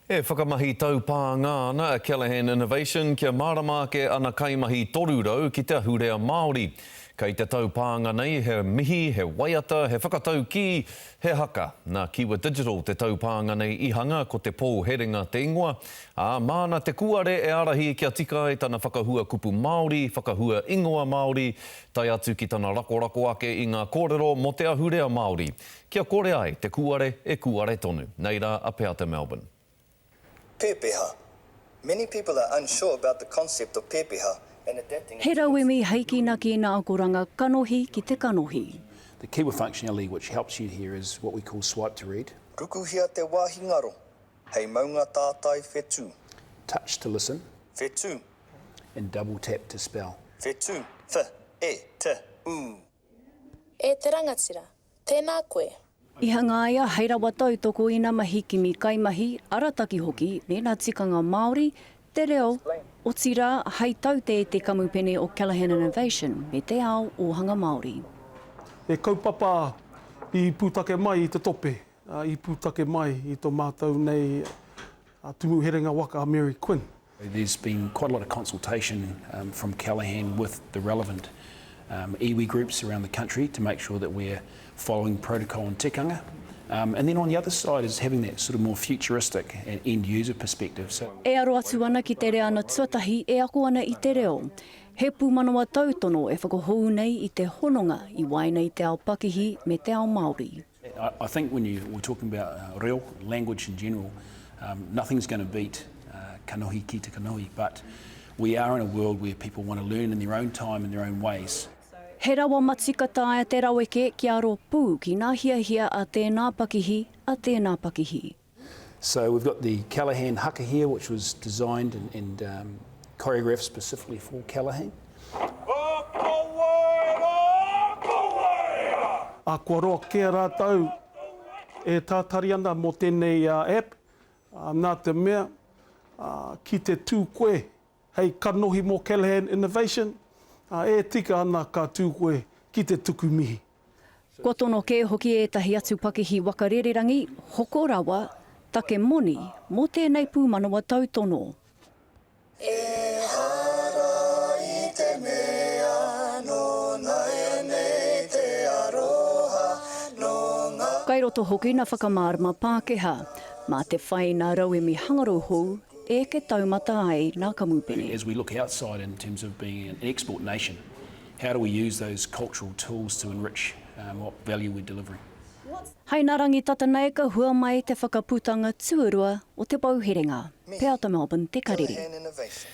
E whakamahi taupānga ana a Callaghan Innovation kia māramake ana kaimahi torurau ki te ahurea Māori. Kei te taupānga nei he mihi, he waiata, he whakatau ki, he haka. Nā Kiwa Digital te taupānga nei I hanga ko te pō heringa te ingoa. Māna te kuare e arahi kia tika e tana whakahua kupu Māori, whakahua ingoa Māori, tai atu ki tana rakorako ake I ngā kōrero mo te ahurea Māori. Kia kore ai, te kuare e kuare tonu. Nei rā, a pēa te Melbourne. Pēpeha. Many people are unsure about the concept of pēpeha and adapting... He rauemi heikina ki nā akoranga kanohi ki te kanohi. The keyword functionality which helps you here is what we call swipe to read. Rukuhia te wāhi ngaro. Hei maunga tātai whetū. Touch to listen. Whetū. And double tap to spell. Whetū. Wha. E. Te. U. E te rangatira. Tēnā koe. I hangaia hei rawa tautoko ina mahi ki mi kaimahi, arataki hoki, nēnā tikanga Māori, te reo, o tira hei taute e te kamupene o Callaghan Innovation, me te ao ohanga Māori. E kaupapa I pūtake mai I te tope, I pūtake mai I tō mātou nei tumu heringa waka Mary Quinn. There's been quite a lot of consultation from Callaghan with the relevant iwi groups around the country to make sure that we're following protocol and tikanga. And then on the other side is having that sort of more futuristic and end-user perspective. So, E aro atu ana ki te rea ana tuatahi e ako ana I te reo. He pūmanawa tautono e whakahou nei I te hononga I waina I te ao Pakihi me te ao Māori. I think when we're talking about reo, language in general, nothing's going to beat kanohi ki te kanohi, but we are in a world where people want to learn in their own time, in their own ways. He rawa matikata te raweke ki aro pū ki nā hiahia a tēnā pakihi a tēnā pakihi. So we've got the Callaghan haka here, which was designed and choreographed specifically for Callaghan. A kua roa kia rātau e tātari ana mo tēnei app, nā te mea ki te tū koe, hei kanohi mo Callaghan Innovation, e tika ana ka tū koe ki te tuku mihi. Ko tono ke hoki e tahi atu pakihi wakarererangi, hoko rawa, take moni, mo tēnei pūmanawa tautono. E hara I te mea, no nai nei te aroha, no ngā... Kai roto hoki na whakamārama Pākehā, mā te whai nā rauemi hangaroho, e ke taumata ai nā kamupene. As we look outside in terms of being an export nation, how do we use those cultural tools to enrich what value we're delivering? Hei nā rangi tata nei ka hua mai te whakaputanga tuarua o te pauherenga. Pēo te Melbourne, te kariri. Callaghan Innovation.